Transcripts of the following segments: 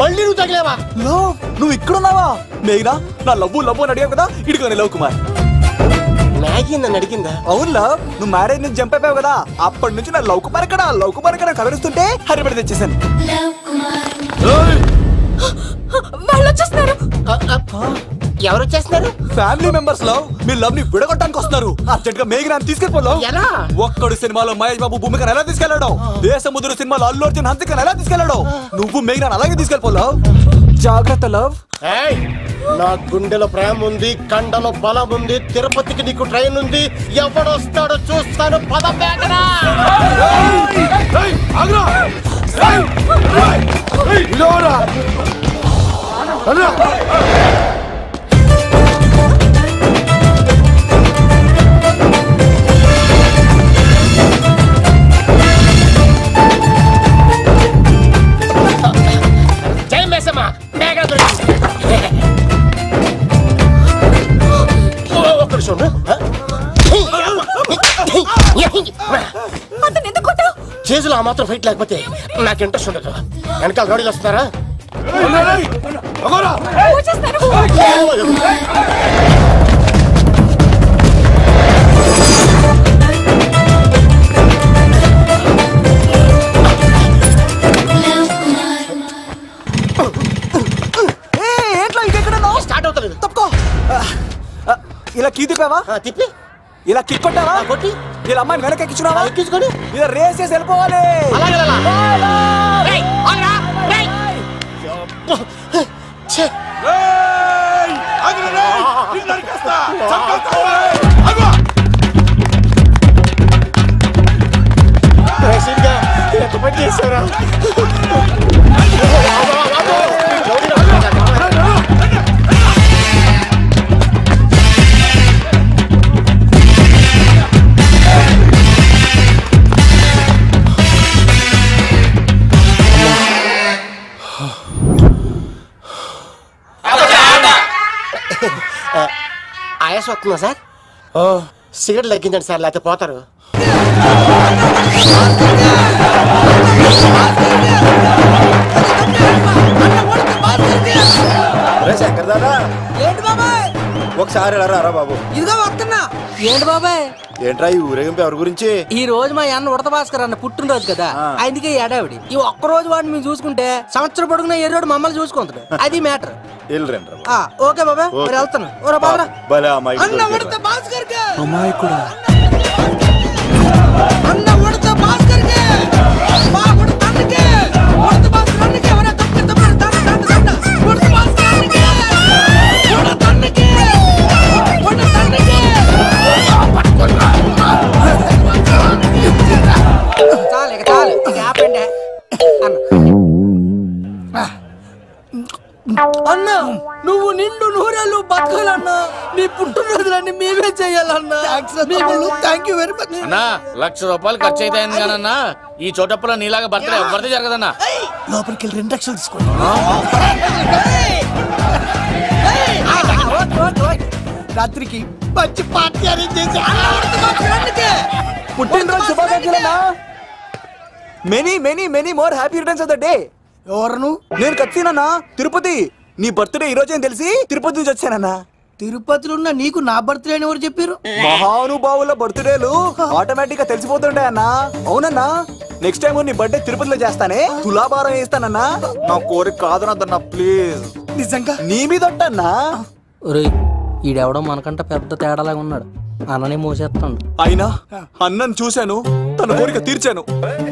మళ్ళీ నువ్వు తగిలేవా? నువ్వు ఇక్కడున్నావా? మేఘనా నా లవ్వు అని అడిగావు కదా, ఇడుకోని లవ్ కుమార్. మ్యాగీ నన్ను అడిగిందా? అవును లవ్, నువ్వు మ్యారేజ్ నుంచి జంప్ అయిపోయావు కదా, అప్పటి నుంచి నా లవ్ కుమార్ ఎక్కడ కలరిస్తుంటే హరిపడి తెచ్చేసాను. వాళ్ళు వచ్చేస్తున్నారు. ఎవరు వచ్చేస్తున్నారు? ఫ్యామిలీ మెంబర్స్ లో మీ లవ్ ని విడగొట్టడానికి వస్తున్నారు. అర్జెంట్ గా మేఘనాన్ని తీసుకెళ్ళిపోలో. ఎలా? ఒక్కడు సినిమాలో మహేష్ బాబు భూమికను ఎలా తీసుకెళ్లాడు, దేశముద్రు సినిమాలో అల్లు అర్జున్ హన్సికను ఎలా తీసుకెళ్లాడు, నువ్వు మేఘనాన్ని అలాగే తీసుకెళ్ళిపోలో. జాగ్రత్త లవ్. నా గుండెలో ప్రేమ ఉంది, కండలో బలం ఉంది, తిరుపతికి నీకు ట్రైన్ ఉంది, ఎవడొస్తాడో చూస్తాను. పద మేఘనా. జై మేసమ్మ, మేఘనా దొరికింది. ఒక్కడు చూడు. చేతులు ఆ మాత్రం ఫైట్ లేకపోతే నాకు ఇంట్రెస్ట్ ఉండదు. వెనకాల గాడీలు వస్తున్నారా? స్టార్ట్ అవుతలేదు. తప్పుకో. ఇలా కీ తిప్పావా? తిప్పి ఇలా కిక్ కొట్టావా? కొట్టి ఇలా అమ్మాయిని వెనక ఎక్కించున్నావా? ఎక్కించుకొని ఇలా రేస్ చేసి వెళ్ళిపోవాలి. చేసారా? ఆయాస వస్తుందా సార్? సిగరెట్ లెక్కించండి సార్, లేకపోతే పోతారు. శంకర్ దాదా, ఏంటి బాబాయ్? ఒకసారి రా బాబు. ఇదిగో వస్తున్నా. ఏంటి బాబాయ్? ఏంట్రా ఈ ఊరేగింపు ఎవరి గురించి? ఈ రోజు మా అన్న ఉడత భాస్కర్ అన్న పుట్టినరోజు కదా, అందుకే ఏడావిడి. ఈ ఒక్కరోజు వాడిని మేము చూసుకుంటే సంవత్సరం పొడుగున ఏరోడు మమ్మల్ని చూసుకుంటాడు. అది మ్యాటర్. ఓకే బాబాయ్, మరి వెళ్తాను. అన్న ఉడత భాస్కర్ అమ్మాయి కూడా అన్న ఉడత భాస్కర్ ఉడత భాస్కర్ అన్నకి ఎవరైనా తప్పు ఉడత భాస్కర్ అన్నకి చాలు ఇక ఆపండి అన్న. నువ్వు నిండు నూరేళ్ళు బతకాలన్నా, నీ పుట్టినరోజులన్నీ మేమే చెయ్యాలన్నా. థ్యాంక్ యూ వెరీ మచ్ అన్నా. 1,00,000 రూపాయలు ఖర్చు అవుతాయని కానన్నా ఈ చోటప్పులో నీలాగా బర్త్డే ఎవరిది జరగదన్నా. లోపలికి వెళ్ళి 2 లక్షలు తీసుకోండి. రాత్రికి మంచి పార్టీ అరేంజ్ చేసి పుట్టినరోజు శుభాకాంక్షలన్నా. Many more happy returns of the day. ఎవరు? నేను కత్తినన్నా, తిరుపతి. నీ బర్త్డే ఈ రోజే తెలిసి తిరుపతి నుంచి వచ్చానన్నా. తిరుపతిలో ఉన్న నీకు నా బర్త్డే అని ఎవరు చెప్పారు? మహానుభావుల బర్త్డేలు ఆటోమేటిక్ గా తెలిసిపోతుంటాయన్నా. అవునన్నా, నెక్స్ట్ టైం నీ బర్త్డే తిరుపతిలో చేస్తానే, తులాభారం వేస్తానన్నా. నా కోరిక కాదనద్దన్నా ప్లీజ్. నిజంగా నీ మీద అన్నా. ఈడెవడో మనకంట పెద్ద తేడాలాగా ఉన్నాడు. అన్ననే మోసేస్తాడు. అయినా అన్నను చూశాను, తన కోరిక తీర్చాను.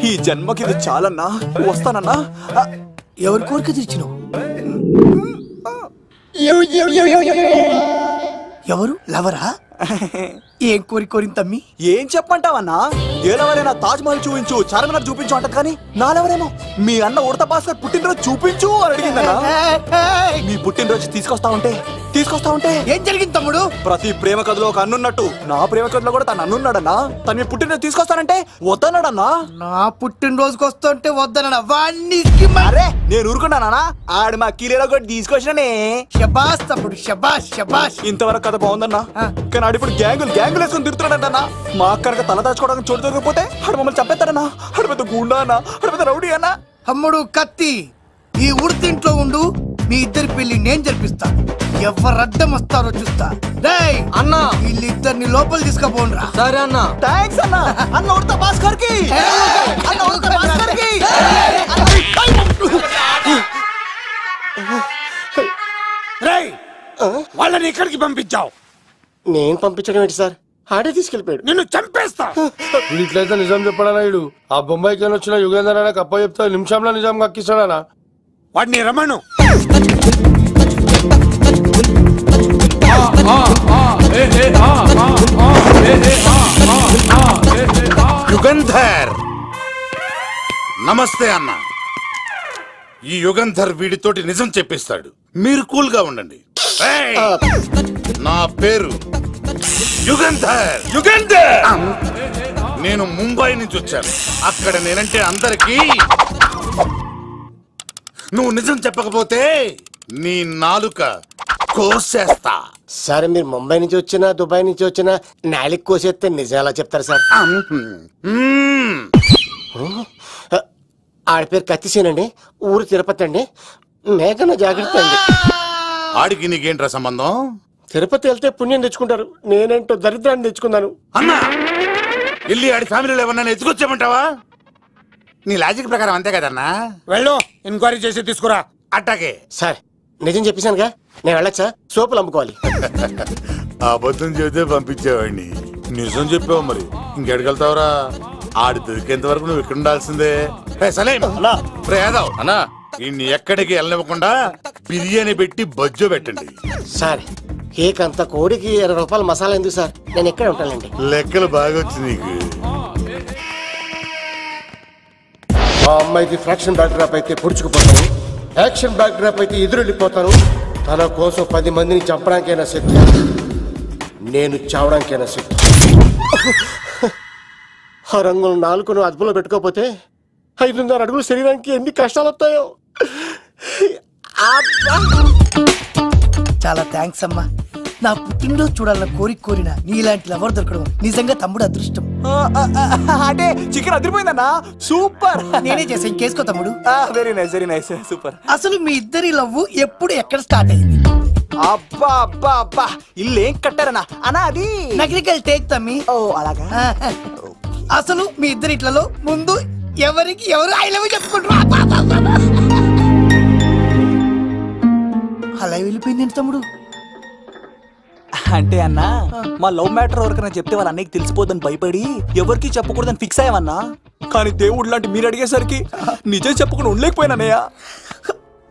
ఈ జన్మకి ఇది చాలన్నా, వస్తానన్నా. ఎవరి కోరిక తీర్చినావు? ఎవరు? లవరా? ఏం కోరిన తమ్మి? ఏం చెప్పంటావన్నా? ఏలవరైనా తాజ్ మహల్ చూపించు, చార్మినార్ చూపించు అంట, కానీ నాలెవరేమో మీ అన్న ఉడత భాస్కర్ పుట్టినరోజు చూపించు అని అడిగిందన్నా. మీ పుట్టినరోజు తీసుకొస్తా ఉంటే ఏం జరిగింది తమ్ముడు? ప్రతి ప్రేమ కథలో ఒక అన్నున్నట్టు నా ప్రేమ కథలో కూడా తను అన్నున్నాడన్నా. తను మీ పుట్టినరోజు తీసుకొస్తానంటే వద్దన్నాడన్నా. నా పుట్టినరోజుకి వస్తుంటే వద్దన్నా వాడిని. అరే నేను ఊరుకున్నానా? ఆడు మా కీలేలో కూడా తీసుకొచ్చిననే. శబాష్ తమ్ముడు, శబాష్. ఇంతవరకు కథ బాగుందన్నా, కానీ ఆడు ఇప్పుడు గ్యాంగులు వేసుకుని తిరుగుతున్నాడన్నా. మా అక్కడికి తల దాచుకోవడానికి చోటు దొరికిపోతే ఆడు మమ్మల్ని చంపేస్తాడన్నా. ఆడు పెద్ద గుండా అన్నా, ఆడు పెద్ద రౌడీ అన్నా. తమ్ముడు కత్తి, ఈ ఉడితింట్లో ఉండు, మీ ఇద్దరి పెళ్లి నేను జరిపిస్తా. ఎవరు అడ్డం వస్తారో చూస్తా. డేయ్ అన్నా వీళ్ళిద్దరిని లోపల తీసుకుపోండ్రా. సరే అన్నా. థ్యాంక్స్ అన్న. అన్న ఉడత భాస్కర్ కి, అన్న ఉడత భాస్కర్ కి. రేయ్ వాళ్ళని ఎక్కడికి పంపించావు? నేను పంపించడం ఏంటి సార్, ఆడే తీసుకెళ్ళిపోయాడు. నిన్ను చంపేస్తా. ఇట్లయితే నిజం చెప్పడానా ఇడు? ఆ బొంబాయికి వచ్చిన యుగేందర్ అనే కప్ప చెప్తా నిమిషంలో నిజం కక్కిస్తాడా? వాడిని రమణు. యుగంధర్ నమస్తే అన్న. ఈ యుగంధర్ వీడితోటి నిజం చెప్పిస్తాడు, మీరు కూల్ గా ఉండండి. నా పేరు యుగంధర్. యుగంధర్ నేను ముంబై నుంచి వచ్చాను. అక్కడ నేనంటే అందరికీ. నువ్వు నిజం చెప్పకపోతే నీ నాలుక కోసేస్తా. సార్ మీరు ముంబై నుంచి వచ్చినా దుబాయ్ నుంచి వచ్చినా నాలిక్ కోసేస్తే నిజాలా చెప్తారు సార్? ఆడ పేరు కత్తిసేనండి, ఊరు తిరుపతి అండి. మేఘన జాగ్రత్త అండి. ఆడికి నీకేంట్రా సంబంధం? తిరుపతి వెళ్తే పుణ్యం తెచ్చుకుంటారు, నేనేంటో దరిద్రాన్ని తెచ్చుకున్నాను. అన్నా వెళ్ళి ఆడి ఫ్యామిలీలో ఎవరన్నా ఎత్తుకొచ్చామంటావా? నీ లాజిక్ ప్రకారం అంతే కదన్నా. వెళ్ళు, ఎంక్వైరీ చేసి తీసుకురా. అట్టాకే సార్ నిజం చెప్పేశానుగా, నేను వెళ్ళొచ్చా? సోపులు అమ్ముకోవాలి. అబద్ధం చెబితే పంపించేవాడిని, నిజం చెప్పావు మరి ఇంకెడగలుగుతావురా? ఆడి దొరికేంత వరకు నువ్వు ఇక్కడ ఉండాల్సిందే. అన్నా ఇన్ని ఎక్కడికి వెళ్ళనివ్వకుండా బిర్యానీ పెట్టి బజ్జో పెట్టండి. సార్ కేకంత కోడికి 20 రూపాయల మసాలా ఎందుకు సార్, నేను ఎక్కడ ఉంటానండి. లెక్కలు బాగా వచ్చి నీకు. మా అమ్మాయికి ఫ్రాక్షన్ బ్యాక్ డ్రాప్ అయితే పొడుచుకుపోతాను, యాక్షన్ బ్యాక్ డ్రాప్ అయితే ఎదురెళ్ళిపోతాను. తన కోసం 10 మందిని చంపడానికైనా సిద్ధం, నేను చావడానికైనా సిద్ధం. ఆ రంగులు 4 అదుపులో పెట్టుకోకపోతే 5.5 అడుగులు శరీరానికి ఎన్ని కష్టాలు వస్తాయో. చాలా థ్యాంక్స్ అమ్మా. నా పుట్టినరోజు చూడాలన్న కోరిన నీలాంటి లవర్ దొరకడం నిజంగా తమ్ముడు అదృష్టం. అంటే చికెన్ అదిరిపోయిందన్నా, సూపర్. నేనే చేసా, ఇంకేసుకో తమ్ముడు. Very nice, very nice, super. అసలు మీ ఇద్దరి లవ్ ఎప్పుడు ఎక్కడ స్టార్ట్ అయింది? అబ్బా అబ్బా అబ్బా, ఇల్లు ఏం కట్టారన్నా అన్నా? అది నగరికల్ టేక్ తమ్మి. ఓ అలాగా. అసలు మీ ఇద్దరి ఇట్లలో ముందు ఎవరికి ఎవరు ఐ లవ్ చెప్పుకుంటారు? అలా వెళ్ళిపోయింది తమ్ముడు. అంటే అన్నా మా లవ్ మ్యాటర్ ఎవరికైనా చెప్తే వాళ్ళ అన్నయ్యకి తెలిసిపోద్దని భయపడి ఎవరికి చెప్పకూడదని ఫిక్స్ అయ్యామన్నా. కానీ దేవుడు లాంటి మీరు అడిగేసరికి నిజం చెప్పకుండా ఉండలేకపోయినానయ్య.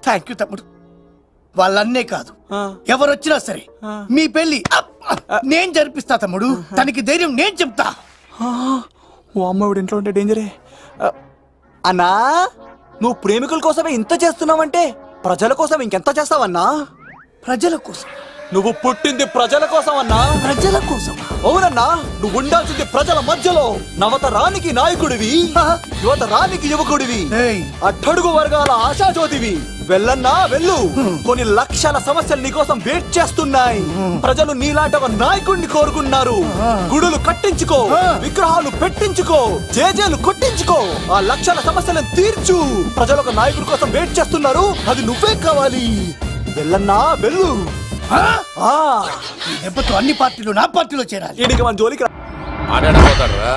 థ్యాంక్ యూ తమ్ముడు. వాళ్ళన్నే కాదు, ఎవరొచ్చినా సరే మీ పెళ్లి నేను జరిపిస్తా తమ్ముడు. తనకి ధైర్యం నేను చెప్తా. ఓ అమ్మఒడి ఇంట్లో ఉంటే డేంజరే. అన్నా నువ్వు ప్రేమికుల కోసమే ఇంత చేస్తున్నావంటే ప్రజల కోసం ఇంకెంత చేస్తావన్నా? ప్రజల కోసం? నువ్వు పుట్టింది ప్రజల కోసం అన్నా. ప్రజల కోసం? అవునన్నా, నువ్వు ఉండాల్సింది ప్రజల మధ్యలో. నవతరానికి నాయకుడివి, యువతరానికి యువకుడివి, అట్టడుగు వర్గాల ఆశాజ్యోతివి. వెళ్ళన్నా వెళ్ళు, కొన్ని లక్షల సమస్యలు నీకోసం వెయిట్ చేస్తున్నాయి. ప్రజలు నీలాంటి ఒక నాయకుడిని కోరుకున్నారు. గుడులు కట్టించుకో, విగ్రహాలు పెట్టించుకో, జేజేలు కొట్టించుకో, ఆ లక్షల సమస్యలను తీర్చు. ప్రజలు ఒక నాయకుడి కోసం వెయిట్ చేస్తున్నారు, అది నువ్వే కావాలి. వెళ్ళన్నా వెళ్ళు. దెబ్బతో అన్ని పార్టీలు నా పార్టీలో చేరాలి. ఈడికి మన జోలికి ఆడకపోతాడురా,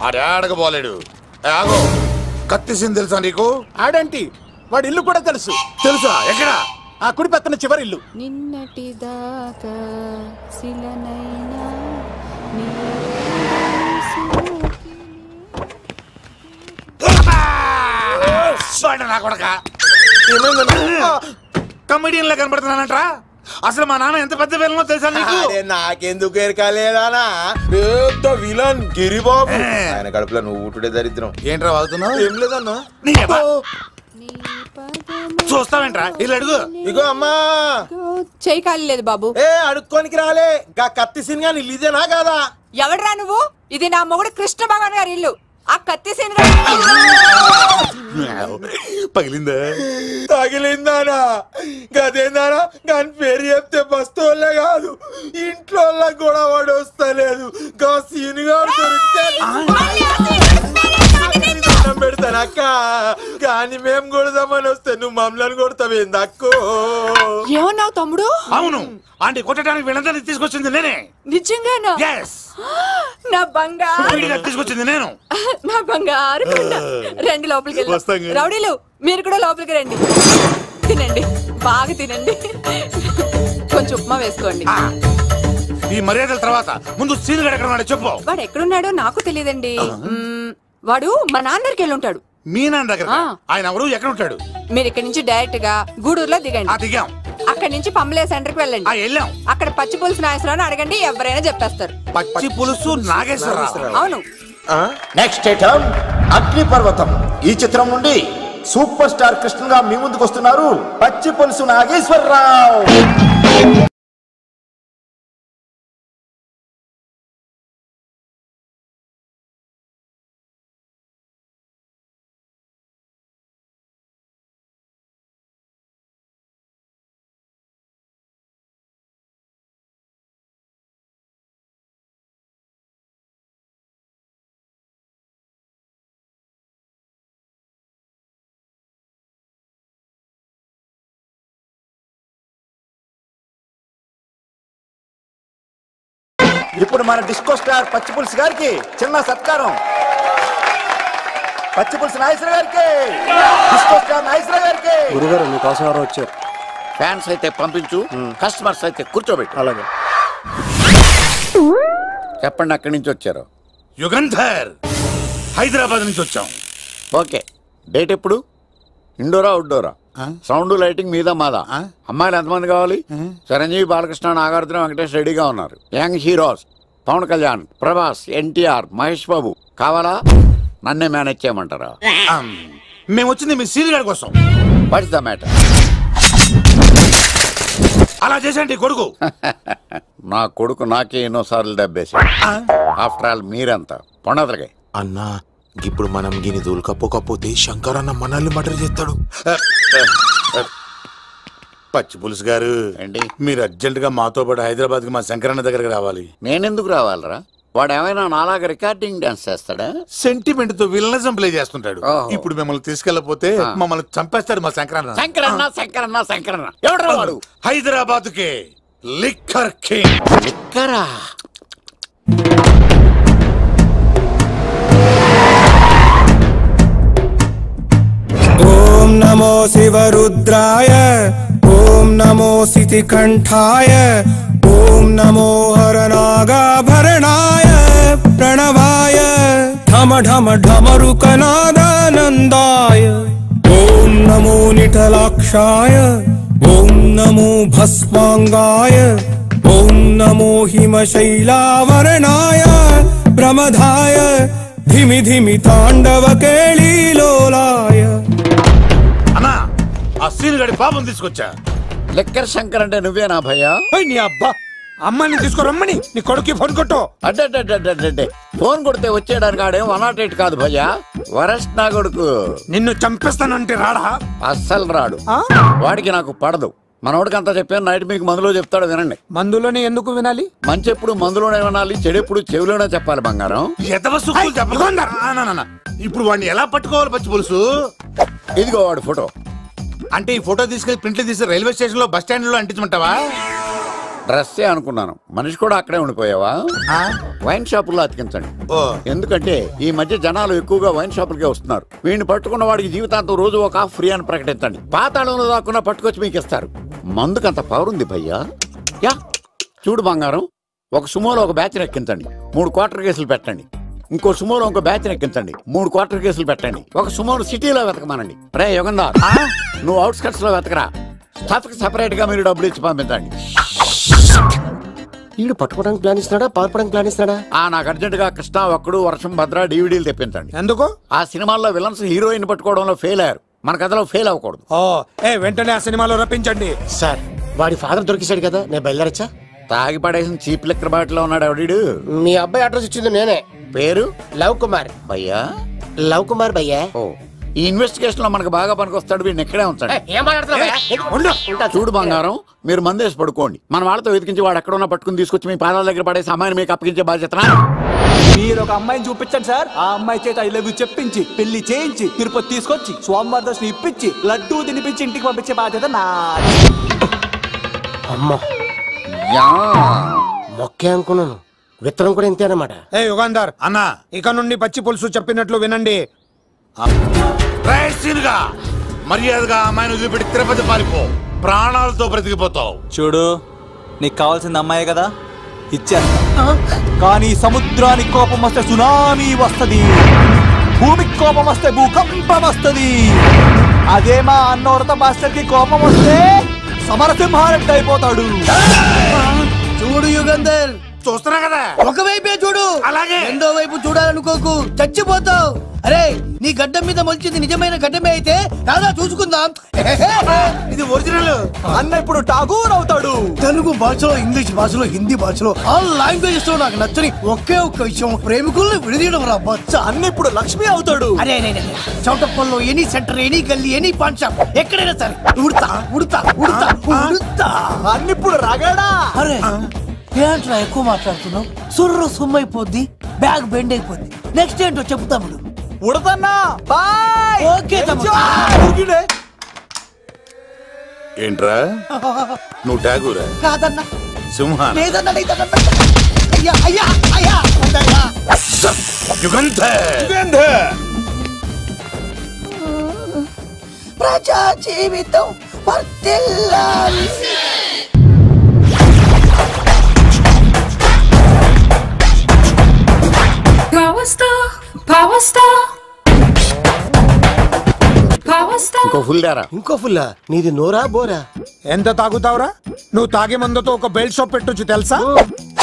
ఆడకపోలేడు. ఆగో, కత్తిసింది తెలుసా నీకు? ఆడంటి వాడి ఇల్లు కూడా తెలుసు. తెలుసా? ఎక్కడ? ఆ కుడి పక్కన చివరి ఇల్లు. నిన్నటి దాకా శిలనైనా కమెడియన్ లా కనబడుతున్నానంట్రా. అసలు మా నాన్న ఎంత పెద్ద విలనో తెలుసా నీకు? నాకెందుకు ఎరకాలేదానా? పెద్ద విలన్ గిరిబాబు. ఆయన కడుపులో నువ్వు ఊటుడే దరిద్రం. ఏంట్రా వాగుతున్నావు? ఏం లేదన్నా. చూస్తావేంట్రా? ఇల్లు అడుగు. ఇగో అమ్మా, చేయి ఖాళీ లేదు బాబు. ఏ అడుక్కోనికి రాలే. గా కత్తి సినిమా ఇల్లు ఇదేనా కాదా? ఎవడరా నువ్వు? ఇది నా మొగుడు కృష్ణ భగవాన్ గారి ఇల్లు. ఆ కత్తి సీన్ పగిలిందా? తగిలిందానా? గదేందానా? దాని పేరు చెప్తే బస్తోళ్ళే కాదు, ఇంట్లో కూడా వాడు వస్తలేదు. గా సీనుగా దొరికితే పెడతానా? అక్క కానీ మేము కొడదామని వస్తే నువ్వు మమ్మల్ని కొడతావేంది అక్కో? ఏమన్నావు తమ్ముడు? అవును, ఆంటీ కొట్టడానికి వీళ్ళందరినీ తీసుకొచ్చింది నేనే. నిజంగానా? నా బంగారు తీసుకొచ్చింది నేను. నా బంగారు కొండ. రండి లోపలికి వెళ్దాం. రౌడీలు మీరు కూడా లోపలికి రండి. తినండి, బాగా తినండి. కొంచెం ఉప్మా వేసుకోండి. ఈ మర్యాదల తర్వాత ముందు సీన్ గడ ఎక్కడ చెప్పు. వాడు ఎక్కడున్నాడో నాకు తెలియదండి. వాడు మా నాన్న దగ్గరికి వెళ్ళి ఉంటాడు. మీ నాన్న దగ్గర? ఆయన ఎవరు, ఎక్కడ ఉంటాడు? మీరు ఇక్కడ నుంచి డైరెక్ట్ గా గూడూరులో దిగండి. దిగాం. అక్కడ నుంచి పంబలే సెంటర్ కి వెళ్ళండి. వెళ్ళాం. అక్కడ పచ్చి పులుసు నాగేశ్వరరావు అడగండి, ఎవరైనా చెప్పేస్తారు. పచ్చి పులుసు నాగేశ్వరరావు? అవును. నెక్స్ట్ ఐటమ్ అగ్నిపర్వతం. ఈ చిత్రం నుండి సూపర్ స్టార్ కృష్ణగా మీ ముందుకు వస్తున్నారు పచ్చి పులుసు నాగేశ్వరరావు. ఇప్పుడు మన డిస్కో స్టార్ పచ్చి పులుసు గారికి చిన్న సత్కారం. పచ్చి పులుసు నాగేశ్వర గారికి, డిస్కో స్టార్ నాగేశ్వర గారికి. గురుగారు మీకోసం ఎవరు వచ్చారు? ఫ్యాన్స్ అయితే పంపించు, కస్టమర్స్ అయితే కూర్చోబెట్టు. అలాగే. చెప్పండి, అక్కడి నుంచి వచ్చారు? యుగంధర్, హైదరాబాద్ నుంచి వచ్చాం. ఓకే, డేట్ ఎప్పుడు? ఇండోరా అవుట్డోరా? సౌండ్ లైటింగ్ మీద మాదా? అమ్మాయిలు ఎంతమంది కావాలి? చిరంజీవి, బాలకృష్ణ, నాగార్జున, వెంకటేష్ రెడీగా ఉన్నారు. యంగ్ హీరోస్ పవన్ కళ్యాణ్, ప్రభాస్, ఎన్టీఆర్, మహేష్ బాబు కావాలా? నన్నే మేనేజ్ చేయమంటారా? మేము వచ్చింది మీ సీన్ గడ కోసం. What's the matter? అలా చేసేంటి కొడుకు? నా కొడుకు నాకే ఎన్నోసార్లు దెబ్బేసి. ఆఫ్టర్ ఆల్ మీరంతా పొండదలకే. అన్నా ఇప్పుడు మనం గిని దూలకపోతే శంకర్ అన్న మనల్ని మర్డర్ చేస్తాడు. పచ్చి పులుసు గారు, మీరు అర్జెంట్ గా మాతో పాటు హైదరాబాద్ కి మా శంకరన్న దగ్గరకు రావాలి. నేనెందుకు రావాలరా? వాడు ఏమైనా నాలాగా రికార్డింగ్ డాన్స్ చేస్తాడా? సెంటిమెంట్ తో విలనిజం ప్లే చేస్తుంటాడు. ఇప్పుడు మిమ్మల్ని తీసుకెళ్లపోతే మమ్మల్ని చంపేస్తాడు మా శంకరన్న. శంకరన్న శంకరన్న శంకరన్న ఎవడు వాడు? హైదరాబాద్ కే లిక్కర్ కింగ్. లిక్కరా? ఓం నమో శివరుద్రాయ, ఓం నమో సితికంఠాయ, ఓం నమో హరనాగాభరణాయ ప్రణవాయ ఢమ ఢమ ఢమరుకనాదానందాయ. ఓం నమో నిఠలాక్షాయ, ఓం నమో భస్మాంగాయ, ఓం నమో హిమశైలావరణాయ ప్రమదాయ ధిమి ధిమి తాండవ కేళీలోలాయ. అన్నా, ఆ సీన్ గడి పాపం తీసుకొచ్చా. లిక్కర్ శంకర్ అంటే నువ్వేనా భయ్యా? నీ అబ్బా, అమ్మాయిని తీసుకురమ్మని నీ కొడుకు ఫోన్ కొట్టు. అడ్డే ఫోన్ కొడితే వచ్చేయడానికి ఆడేం 108 కాదు భయ్యా, వరస్ట్ నా కొడుకు. నిన్ను చంపేస్తానంటే రాడా? అస్సలు రాడు. వాడికి నాకు పడదు. మనోడికి అంతా చెప్పాను, నైట్ మీకు మందులో చెప్తాడు వినండి. మందులోనే ఎందుకు వినాలి? మంచి ఎప్పుడు మందులోనే వినాలి, చెడు ఎప్పుడు చెవిలోనే చెప్పాలి బంగారం. ఇప్పుడు వాడిని ఎలా పట్టుకోవాలి పచ్చి పులుసు? ఇదిగో వాడు ఫోటో. అంటే ఈ ఫోటో తీసుకెళ్లి ప్రింట్లు తీసి రైల్వే స్టేషన్ లో బస్ స్టాండ్ లో అంటించమంటావా? డ్రెస్సే అనుకున్నాను, మనిషి కూడా అక్కడే ఉండిపోయావా? వైన్ షాపుల్లో అతికించండి. ఎందుకంటే ఈ మధ్య జనాలు ఎక్కువగా వైన్ షాపులకే వస్తున్నారు. వీడిని పట్టుకున్న వాడికి జీవితాంతం రోజు ఒక ఆఫ్ ఫ్రీ అని ప్రకటించండి. పాతాళంలో దాక్కున్నా పట్టుకొచ్చి మీకు ఇస్తారు. మందుకంత పవర్ ఉంది భయ్యా. యా చూడు బంగారం, ఒక సుమోలో ఒక బ్యాచ్ ఎక్కించండి, 3 క్వార్టర్ కేసులు పెట్టండి. ఇంకో సుమోలో ఇంకో బ్యాచ్ ఎక్కించండి, 3 క్వార్టర్ కేసులు పెట్టండి. ఒక సుమోను సిటీలో వెతకమానండి. రే యుగంధర్, నువ్వు అవుట్స్కట్స్ లో వెతకరా. స్టాఫ్ కి సెపరేట్ గా మీరు డబ్బులు ఇచ్చి పంపించండి. వీడు పట్టుకోవడానికి ప్లాన్ ఇస్తున్నాడా, పారిపోవడానికి ప్లాన్ ఇస్తున్నాడా? నాకు అర్జెంట్ గా కృష్ణ, ఒక్కడు, వర్షం, భద్ర డివిడీలు తెప్పించండి. ఎందుకు? ఆ సినిమాల్లో విలన్స్ హీరోయిన్ పట్టుకోవడంలో ఫెయిల్ అయ్యారు, మన కథలో ఫెయిల్ అవ్వకూడదు. వెంటనే ఆ సినిమాలో రప్పించండి. సార్, వాడి ఫాదర్ దొరికేశాడు కదా, నేను బయలుదేరచ్చా? తాగి పడేసిన చీప్ లిక్కర్ బాటిల్ లో ఉన్నాడు ఎవడీడు? మీ అబ్బాయి అడ్రస్ ఇచ్చింది నేనే. పేరు? లవ్ కుమార్ భయ్యా. లవ్ కుమార్ భయ్యా. ఈ ఇన్వెస్టిగేషన్ లో మనకు బాగా పనికొస్తాడు, వీడిని ఎక్కడే ఉంచండి. చూడు బంగారం, మీరు మందేసి పడుకోండి. మన వాళ్ళతో వెతికించి వాడు ఎక్కడ ఉన్నా పట్టుకుని తీసుకొచ్చి మీ పాదాల దగ్గర పడేసి అమ్మాయిని మీకు అప్పగించే బాధ్యత. మీరు ఒక అమ్మాయిని చూపించండి సార్. ఆ అమ్మాయి చేత ఐ లవ్ యూ చెప్పించి పెళ్లి చేయించి తిరుపతి తీసుకొచ్చి స్వామివారి దర్శనం ఇప్పించి లడ్డూ తినిపించి ఇంటికి పంపించే బాధ్యత నాది. అమ్మా మొక్కే అనుకున్నాను, విత్తనం కూడా ఇంతే అన్నమాట. ఏ యుగాంధర్ అన్నా, ఇక నుండి పచ్చి పులుసు చెప్పినట్లు వినండి. మర్యాదగా అమ్మాయిని వదిలిపెట్టి తిరుపతి పారిపో, ప్రాణాలతో బ్రతికిపోతావు. చూడు, నీకు కావాల్సింది అమ్మాయే కదా, ఇచ్చేస్తా. కానీ సముద్రానికి కోపం వస్తే సునామీ వస్తది, భూమికి కోపం వస్తే భూకంపం వస్తది. అదే మా అన్నవరత మాస్టర్ కి కోపం వస్తే సమరసింహారెడ్డి అయిపోతాడు. చూడు యుగంధర్, చూస్తున్నా కదా, ఒకవైపే చూడు, అలాగే రెండో వైపు చూడాలనుకోకు, చచ్చిపోతావు. అరే, నీ గడ్డం మీద మొలిచింది నిజమైన గడ్డమే అయితే రాదా చూసుకుందాం. ఇది ఒరిజినల్. అన్న ఇప్పుడు ఠాగూర్ అవుతాడు. తెలుగు భాషలో, ఇంగ్లీష్ భాషలో, హిందీ భాషలో ఆల్ లాంగ్వేజెస్ లో నాకు నచ్చని ఒకే ఒక్క విషయం, ప్రేమికుల్ని విడదీయడం రా బచ్చ. అన్న ఇప్పుడు లక్ష్మి అవుతాడు. అరే చౌటప్పల్లో ఎనీ సెంటర్, ఎనీ గల్లీ, ఎనీ పాన్ షాప్, ఎక్కడైనా సరే ఉడతా ఉడతా ఉడతా ఉడతా. అన్న ఇప్పుడు రాగాడా. అరే ఏంట్రా ఎక్కువ మాట్లాడుతున్నావు, సుర్రు సుమ్మైపోద్ది, బ్యాగ్ బెండ్ అయిపోద్ది. నెక్స్ట్ ఏంటో చెప్తాము. ఉడతన్నా బాయ్. ఓకే ఏంట్రా నువ్వు ఠాగూరా? కాదన్నా, సింహా? లేదన్నా, లేదన్నా. అయ్యా అయ్యా అయ్యా యుగంధర్. ప్రజా జీవితం వర్ధిల్లాలి. ఇంకో ఫుల్ దారా? ఇంకో ఫుల్లా? నీది నోరా బోరా? ఎంత తాగుతావురా? నువ్వు తాగే మందుతో ఒక బెల్ట్ షాప్ పెట్టొచ్చు తెలుసా?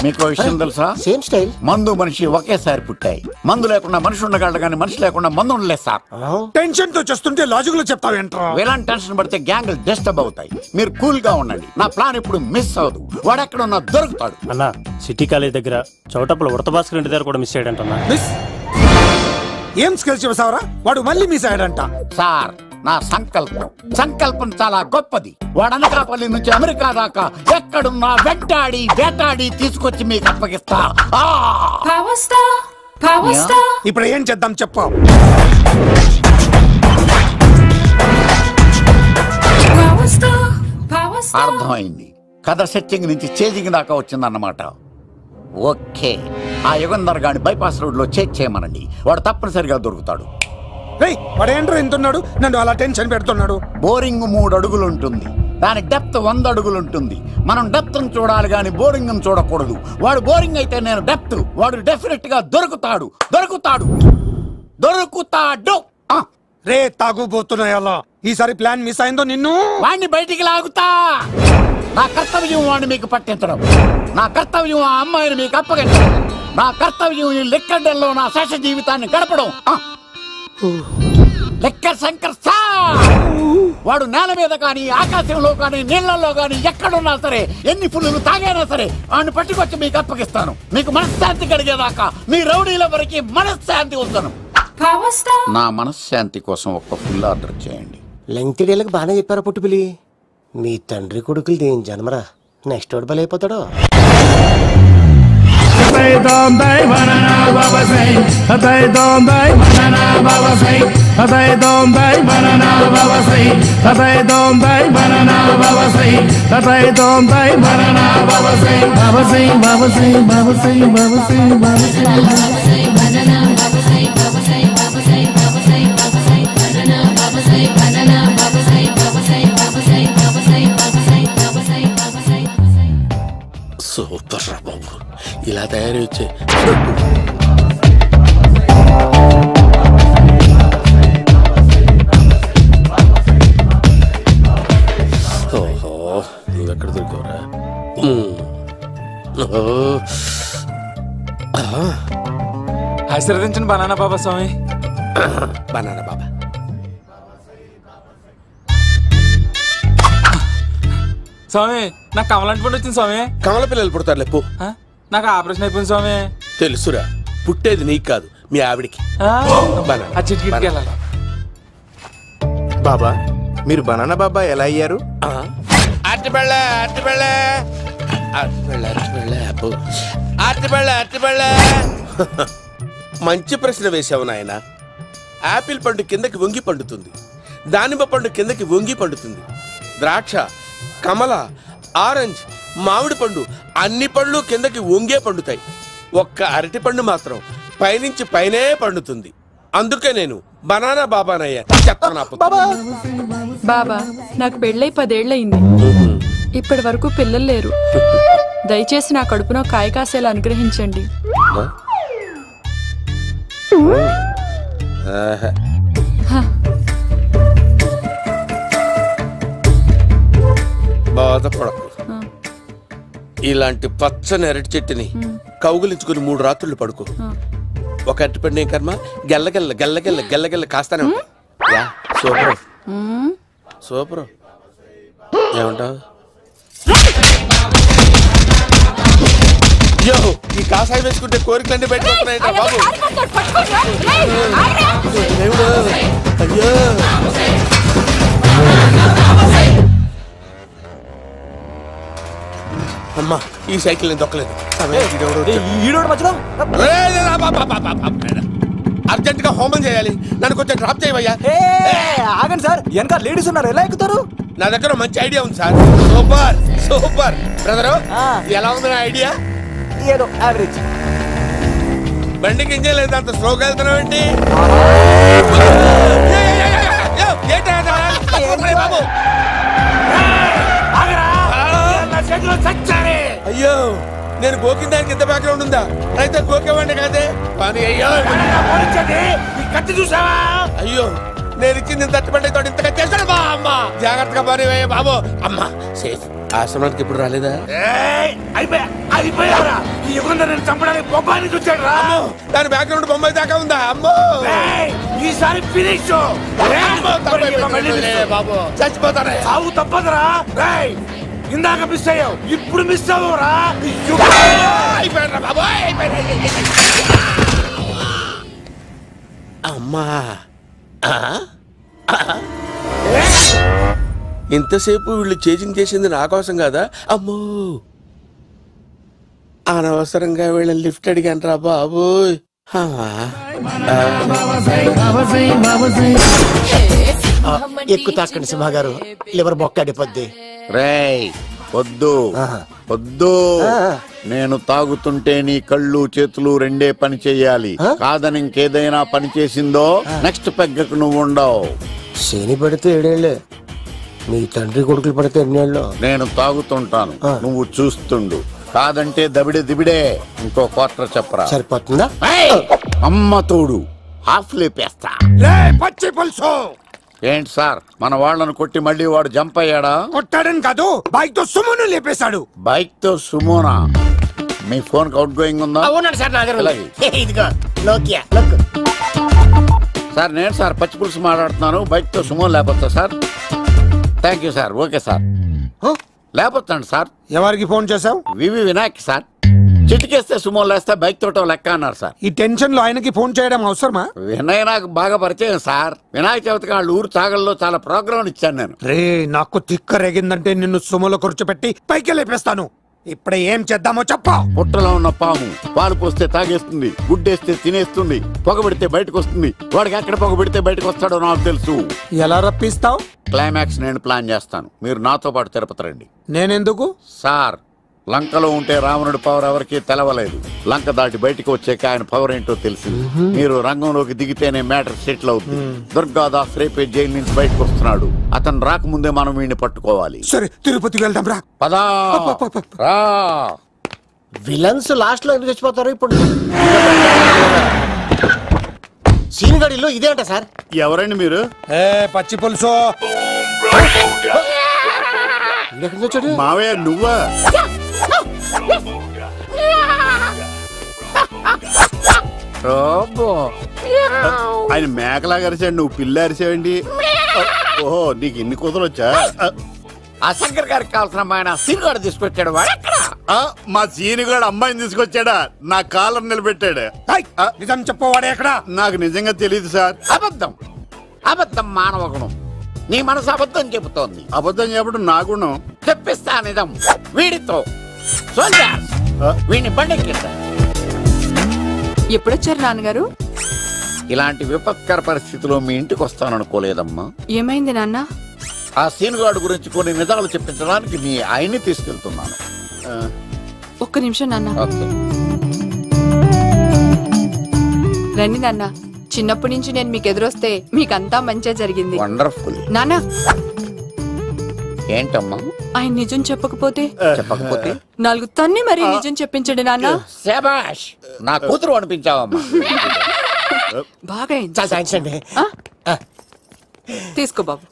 మీకు విషయం తెలుసా? Same style. మందు మనిషి ఒకేసారి పుట్టాయి. మందు లేకుండా మనిషి ఉండగలడు కానీ మనిషి లేకుండా మందు ఉండలేదు సార్. టెన్షన్ తో చేస్తుంటే లాజిక్ లో చెప్తావేంట్రా? ఎలాంటి టెన్షన్ పడితే గ్యాంగ్లు డిస్టర్బ్ అవుతాయి. మీరు కూల్ గా ఉండండి. నా ప్లాన్ ఇప్పుడు మిస్ అవ్వదు. వాడెక్కడ ఉన్నా దొరుకుతాడు. అన్న, సిటీ కాలేజ్ దగ్గర చౌటప్పుల ఉడత భాస్కర్ ఇంటి దగ్గర కూడా మిస్ అయ్యాడంటన్నా. మిస్ ఏం స్కిల్స్ చూసావరా? వాడు మళ్ళీ మిస్ అయ్యాడంట. సార్, నా సంకల్పం చాలా గొప్పది. వాడు అనకాపల్లి నుంచి అమెరికా దాకా ఎక్కడున్నా వెంటాడి వేటాడి తీసుకొచ్చి మీకు అప్పగిస్తా. ఇప్పుడు ఏం చేద్దాం చెప్పు. అర్థమైంది. కథ సెట్టింగ్ నుంచి చేజింగ్ దాకా వచ్చిందన్నమాట. ఓకే, ఆ యుగంధర్ గాని బైపాస్ రోడ్ లో చేజ్ చేయమనండి. వాడు తప్పనిసరిగా దొరుకుతాడు. వాడేంట్రో ఎంతున్నాడు, నన్ను అలా టెన్షన్ పెడుతున్నాడు. బోరింగ్ 3 అడుగులు ఉంటుంది, దాని డెప్త్ 100 అడుగులు ఉంటుంది. మనం డెప్త్ చూడాలి గాని బోరింగ్ చూడకూడదు. వాడు బోరింగ్ అయితే నేను డెప్త్. వాడు డెఫినెట్ గా దొరుకుతాడు. రే తాగుబోతున్నాయా? ఈసారి ప్లాన్ మిస్ అయిందో నిన్ను వాడిని బయటికి లాగుతా. నా కర్తవ్యం వాడిని మీకు పట్టించడం. నా కర్తవ్యం ఆ అమ్మాయిని మీకు అప్పగించడం. నా కర్తవ్యం ఈ లెక్కడల్లో నా శేష జీవితాన్ని గడపడం. లెక్క శంకర్ సార్, వాడు నేల మీద కానీ ఆకాశంలో కానీ నీళ్లలో కానీ ఎక్కడున్నా సరే, ఎన్ని ఫుల్లు తాగైనా సరే వాడిని పట్టుకొచ్చి మీకు అప్పగిస్తాను. మీకు మనశ్శాంతి కలిగేదాకా మీ రౌడీల వరకు మనశ్శాంతి వస్తాను. నా మనశ్శాంతి కోసం ఒక ఫుల్ ఆర్డర్ చేయండి. లెంగ్త్ డేలకు బాగానే చెప్పారా పుట్టుపిలి? మీ తండ్రి కొడుకులు దేని జన్మరా, నెక్స్ట్ వాడు బలైపోతాడో. సూపర్ రా బాబు, ఇలా తయారీ వచ్చే. ఓహో, నువ్వెక్కడ దొరికావురా? ఆశీర్వదించండి బనానా బాబా స్వామి. బనానా బాబా. స్వామి, నాకు కమలాంటి పుట్టి వచ్చింది స్వామి. కమల పిల్లలు పుడతారు లేపు. నాకు ఆపరేషన్ అయిపోయింది స్వామి. తెలుసురా, పుట్టేది నీకు కాదు మీ ఆవిడికి. బాబా, మీరు బనానా బాబా ఎలా అయ్యారు? మంచి ప్రశ్న వేశావు నాయన. యాపిల్ పండు కిందకి వంగి పండుతుంది, దానిమ్మ పండు కిందకి వంగి పండుతుంది, ద్రాక్ష, కమల, ఆరెంజ్, మామిడి పండు అన్ని పళ్ళు కిందకి వంగే పండుతాయి. ఒక్క అరటి పండు మాత్రం పైనుంచి పైనే పండుతుంది. అందుకే నేను బనానా బాబానయ్యా. బాబా నాకు పెళ్ళై 10 ఏళ్ళయింది. ఇప్పటి వరకు పిల్లలు లేరు. దయచేసి నా కడుపునో కాయ కాసేలా అనుగ్రహించండి. బాధపడకు. ఇలాంటి పచ్చని అరటి చెట్టుని కౌగులించుకుని 3 రాత్రులు పడుకో. ఒక అరటి పండు ఏం కర్మ, గెల్లగెల్ల గెల్లగెల్ల గెల్లగెల్ల కాస్తానే ఉంటాయి. Super super. ఏమంటావు? యో, ఈ కాసాయి వేసుకుంటే కోరికలన్నీ బయటకు వస్తున్నాయంట బాబు. అయ్యో అమ్మా, ఈ సైకిల్ నేను దొక్కలేదు. అర్జెంట్ గా హోమం చేయాలి, నన్ను కొంచెం డ్రాప్ చేయవయ్యా. ఆగండి సార్, వెనక లేడీస్ ఉన్నారు, ఎలా ఎక్కుతారు? నా దగ్గర మంచి ఐడియా ఉంది సార్. Super super. బ్రదరు, ఎలా ఉంది నా ఐడియా? ఏదో యావరేజ్. బండికి ఇంజన్ లేదు, అంత స్లోగా వెళ్తున్నావు ఏంటి? బాబు అయ్యో, నేను గోకిన దానికి ఇంత బ్యాక్గ్రౌండ్ ఉందా? అయితే గోకేవాడిని కాదే. అయ్యో కత్తి చూసావా? అయ్యో, నేను ఇచ్చింది తట్టుబడి తోటి ఇంతగా చేశాడు బా. అమ్మ జాగ్రత్తగా పని బాబు. అమ్మ సేఫ్. ఆశ్రమానికి ఇప్పుడు రాలేదా? దాని బ్యాక్గ్రౌండ్ బొమ్మాయి దాకా ఉందా? అమ్మో, ఈసారి ఫినిష్. బాబు చచ్చిపోతానే. సాగు తప్పదురా. ఇందాక మిస్ అయ్యావు, ఇప్పుడు మిస్ అవ్వరా? అమ్మా, ఇంతసేపు వీళ్ళు చేజింగ్ చేసింది నా కోసం కదా. అమ్మో, అనవసరంగా వీళ్ళని లిఫ్ట్ అడిగాను రా బాబు. ఎక్కువ తాకండి సింహ గారు, లివర్ బొక్కడిపోద్ది. రేయ్ వద్దు వద్దు, నేను తాగుతుంటే నీ కళ్ళు చేతులు రెండే పని చెయ్యాలి. కాదని ఇంకేదైనా పని చేసిందో నెక్స్ట్ పెగ్గకు నువ్వు ఉండవు. శని పడితే 7 ఏళ్ళే, మీ తండ్రి కొడుకులు పడితే 8 ఏళ్ళు. నేను తాగుతుంటాను, నువ్వు చూస్తుండు. కాదంటే దబిడే దిబిడే. ఇంకో క్వార్టర్ చెప్పరా? సరిపోతుందా? అమ్మ తోడు, హాఫ్ లేపేస్తా. పచ్చి పులుసు. ఏంటి సార్, మన వాళ్ళను కొట్టి మళ్ళీ వాడు జంప్ అయ్యాడా? కొట్టాడని కాదు, బైక్ తో సుమోను లేపేశాడు. బైక్ తో సుమోనా? మీ ఫోన్ అవుట్ గోయింగ్ ఉందా? సార్ నేను సార్ పచ్చి పులుసు మాట్లాడుతున్నాను. బైక్ తో సుమో లేకపోతా sir? Thank you sir. Okay sir, లేకపోతాను సార్. ఎవరికి ఫోన్ చేసావు? వివి వినాయక్ సార్. చిటికేస్తే సుమో లేస్తే బైక్ తోటో లెక్క అన్నారు సార్. ఈ టెన్షన్ లో ఆయనకి ఫోన్ చేయడం అవసరమా? వినయ్ నాకు బాగా పరిచయం సార్. వినాయక చవితికి వాళ్ళ ఊరు చాగల్లో చాలా ప్రోగ్రాం ఇచ్చాను నేను. రే, నాకు తిక్క రేగిందంటే నిన్ను సుమోలో కూర్చోపెట్టి పైకి లేపేస్తాను. ఇప్పుడే ఏం చేద్దామో చెప్పా. పుట్టలో ఉన్న పాము పాలు పోస్తే తాగేస్తుంది, గుడ్డేస్తే తినేస్తుంది, పొగబెడితే బయటకు వస్తుంది. వాడికి ఎక్కడ పొగబెడితే బయటకు వస్తాడో నాకు తెలుసు. ఎలా రప్పిస్తావు? క్లైమాక్స్ నేను ప్లాన్ చేస్తాను, మీరు నాతో పాటు తిరుపతి రండి. నేనెందుకు? సార్, లంకలో ఉంటే రావణుడి పవర్ ఎవరికి తెలవలేదు. లంక దాటి బయటకు వచ్చాక ఆయన పవర్ ఏంటో తెలిసింది. మీరు రంగంలోకి దిగితేనే మ్యాటర్ సెటిల్ అవుతుంది. దుర్గాదాస్ రేపే జైలు నుంచి బయటకు వస్తున్నాడు. అతను రాకముందే మనం వీడిని పట్టుకోవాలి. సరే, తిరుపతికి వెళ్దాం రా. పదా రా. విలన్స్ లాస్ట్ లో ఎందుకు చచ్చిపోతారు? ఇప్పుడు సీనిగడిలో ఇదే అంట సార్. ఎవరండి మీరు? పచ్చి పులుసు. మావయ్య నువ్వా? ఆయన మేకలాగా అరిచాడు, నువ్వు పిల్ల అరిచావండి. ఓహో, నీకు ఇన్ని కూతురు వచ్చా? ఆ శంకర్ గారికి కావాల్సిన అమ్మాయి సీనుగాడు తీసుకొచ్చాడు. మా సీనుగాడు అమ్మాయిని తీసుకొచ్చాడా? నా కాలర్ నిలబెట్టాడు. నిజం చెప్పవాడే ఎక్కడ? నాకు నిజంగా తెలియదు సార్. అబద్ధం అబద్ధం మానవ గుణం. నీ మనసు అబద్ధం చెబుతోంది. అబద్ధం చెప్పడం నా గుణం. చెప్పిస్తా నిజం వీడితో. వీడిని బండెక్కిస్తా. ఎప్పుడొచ్చారు నాన్నగారు? ఇలాంటి విపత్కర పరిస్థితిలో మీ ఇంటికి వస్తాననుకోలేదమ్మా. ఏమైంది నాన్న? ఆ సీనుగాడు గురించి కొన్ని నిజాలు చెప్పించడానికి మీ ఆయన్ని తీసుకెళ్తున్నాను. ఒక్క నిమిషం నాన్న. రండి నాన్న. చిన్నప్పటి నుంచి నేను మీకు ఎదురొస్తే మీకంతా మంచిగా జరిగింది. వండర్ఫుల్. నాన్న ఏంటమ్మా? ఆయన నిజం చెప్పకపోతే చెప్పకపోతే 4 తన్ని మరీ నిజం చెప్పించండి నాన్న. శభాష్, నా కూతురు అనిపించావమ్మా. బాగా తీసుకో బాబు.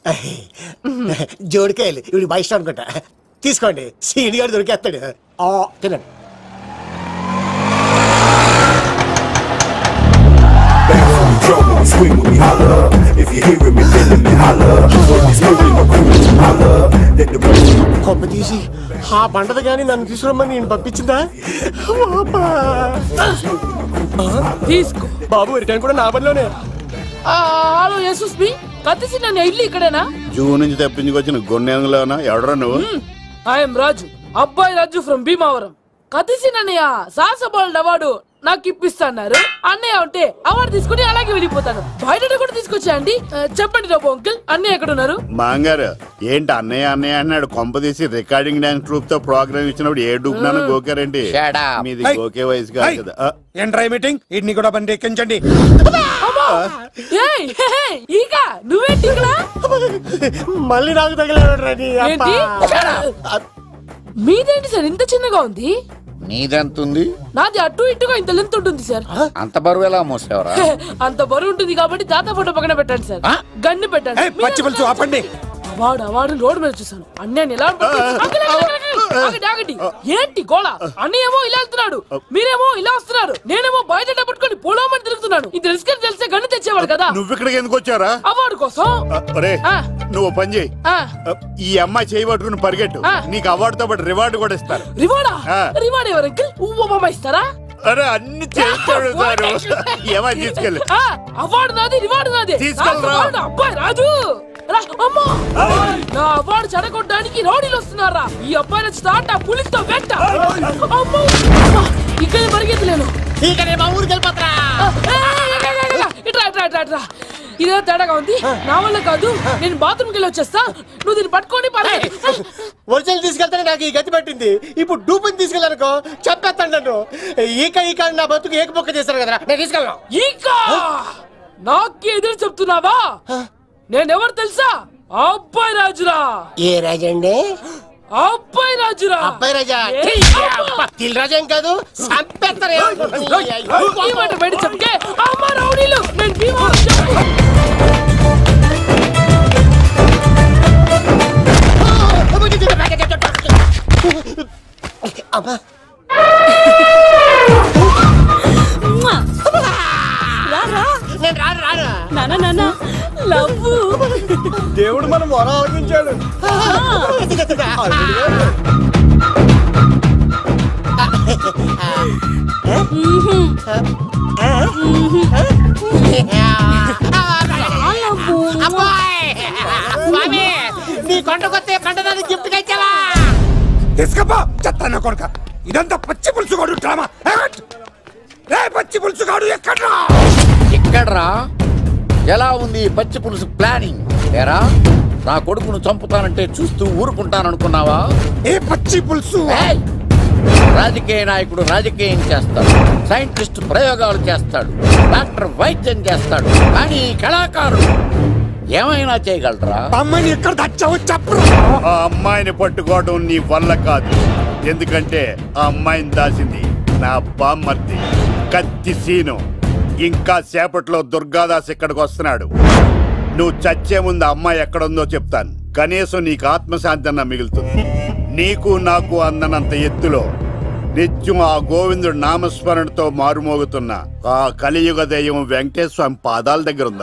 జోడికాయలు ఇవి బాగా ఇష్టం అనుకుంటా. తీసుకోండి, సీని గారు దొరికేస్తాడు. తినండి. కొమ్మ తీసి ఆ పంటది కానీ నన్ను తీసుకురమ్మని నేను పంపించిందా? తీసుకో బాబు, రిటర్న్ కూడా నా పనిలోనే. హలో యేసుస్ బి, కత్తిసి నన్ను ఇల్లు ఇక్కడేనా? జూ నుంచి తప్పించుకొచ్చిన గొన్నెంగులోనా? ఎవడరా నువ్వు? ఐఎమ్ రాజు, అబ్బాయి రాజు ఫ్రమ్ భీమావరం. కత్తిసి నన్నయ్య సాహసబాలుడు అవార్డు నాకు ఇప్పిస్తాన్నారు. అన్నయ్య ఉంటే అవార్డు తీసుకుని అలాగే వెళ్ళిపోతాను. బయట కూడా తీసుకొచ్చాయండి. చెప్పండి రాబు అంకుల్, అన్నయ్య ఎక్కడ ఉన్నారు? మాంగారు ఏంటి అన్నయ్య అన్నయ్య అన్నాడు? కొంప తీసి రికార్డింగ్ డాన్స్ గ్రూప్ తో ప్రోగ్రామ్ ఇచ్చినప్పుడు ఏ డూబ్నాను గోకారండి? మీది గోకే వయసు కాదు కదా. ఏంట్రై మీటింగ్? ఇడ్ని కూడా బండి ఎక్కించండి. ఈక నువ్వేంటి ఇక్కడ? మళ్ళీ నాకు తగిలాడు. మీదేంటి సార్ ఇంత చిన్నగా ఉంది? నీదెంతుంది? నాది అటు ఇటుగా ఇంత లెంత్ ఉంటుంది సార్. అంత బరువు ఎలా మోసేవరా? అంత బరువు ఉంటుంది కాబట్టి తాత ఫోటో పక్కన పెట్టండి సార్. గన్ను పెట్టండి. పచ్చి పులుసు ఆపండి. వాడు రోడ్డు మీద చూసాను. అన్నయ్య ఎలా ఏంటి గోళ? అన్నయ్యేమో ఇలా వెళ్తున్నాడు, మీరేమో ఇలా వస్తున్నారు, నేనేమో బయట పట్టుకొని పొలమని తిరుగుతున్నాను. ఇది రిస్క్ తెలిస్తే గన్ను తెచ్చేవాడు కదా. నువ్వు ఇక్కడికి ఎందుకు వచ్చారా? అవార్డు కోసం. నువ్వు పని చేయి, ఈ అమ్మాయి చేయి పట్టుకుని పరిగెట్టు. నీకు అవార్డుతో పాటు రివార్డు కూడా ఇస్తారు. రివార్డా? రివార్డ్ ఎవరు అంకిల్? ఉవ్వమ్మ ఇస్తారా? అరే అన్ని చేస్తాడు సార్. ఏమని తీసుకెళ్ళి అవార్డు నాది, రివార్డు నాది. తీసుకెళ్ళరా అబ్బాయి రాజు. నా అవార్డు చెడగొట్టడానికి రౌడీలు వస్తున్నారా? ఈ అబ్బాయి స్టార్ట్ ఆ పులితో వెంట. ఇక్కడ పరిగెత్తలేను. ఇదే తేడాగా ఉంది. నా వల్ల కాదు, నేను బాత్రూమ్కి వెళ్ళి వచ్చేస్తా. నువ్వు దీన్ని పట్టుకొని ఒరిజినల్ తీసుకెళ్తానే నాకు ఈ గతి పట్టింది. ఇప్పుడు డూపుని తీసుకెళ్ళానుకో చెప్పేస్తాను నన్ను. ఈక నా బతుకు ఏకపొక్క చేశారు కదా, నేను తీసుకెళ్ళను. ఈక నాకు ఎదురు చెప్తున్నావా? నేనెవరు తెలుసా? అబ్బాయి రాజురా. ఏ రాజండి? అబ్బాయి రాజురా. అబ్బాయి రాజా? తిల్ రాజా ఏం కాదు, సంపేస్తారు. ఈ మాట బయట చెప్తే అమ్మ రౌడీలు. నేను భీమవరం చెప్పు. దేవుడు మనం వరం ఆలోచించాడు. నీ కొండకొస్తే కొండదాన్ని గిఫ్ట్ ఇచ్చావా? తీసుకపో చెత్త కొడుక. ఇదంతా పచ్చి పులుసుగాడు డ్రామా. పచ్చి పులుసుగాడు ఎక్కడ్రా? ఎక్కడ్రా? ఎలా ఉంది పచ్చి పులుసు ప్లానింగ్? ఏరా, నా కొడుకును చంపుతానంటే చూస్తూ ఊరుకుంటాననుకున్నావా? ఏ పచ్చి పులుసు? రాజకీయ నాయకుడు రాజకీయం చేస్తాడు, సైంటిస్ట్ ప్రయోగాలు చేస్తాడు, డాక్టర్ వైద్యం చేస్తాడు, కానీ కళాకారుడు ఏమైనా చేయగలరా? అమ్మాయిని ఎక్కడ దాచావో చెప్పు. ఆ అమ్మాయిని పట్టుకోవడం నీ వల్ల కాదు. ఎందుకంటే ఆ అమ్మాయిని దాసింది నా బామ్మర్ది కత్తి సీను. ఇంకా సేపట్లో దుర్గాదాస్ ఇక్కడికి వస్తున్నాడు. నువ్వు చచ్చే ముందు అమ్మాయి ఎక్కడుందో చెప్తాను. కనీసం నీకు ఆత్మశాంతి అన్న మిగులుతుంది. నీకు నాకు అందనంత ఎత్తులో నిత్యం ఆ గోవిందుడు నామస్మరణతో మారుమోగుతున్న ఆ కలియుగ దైవం వెంకటేశ్వర స్వామి పాదాల దగ్గర ఉంది.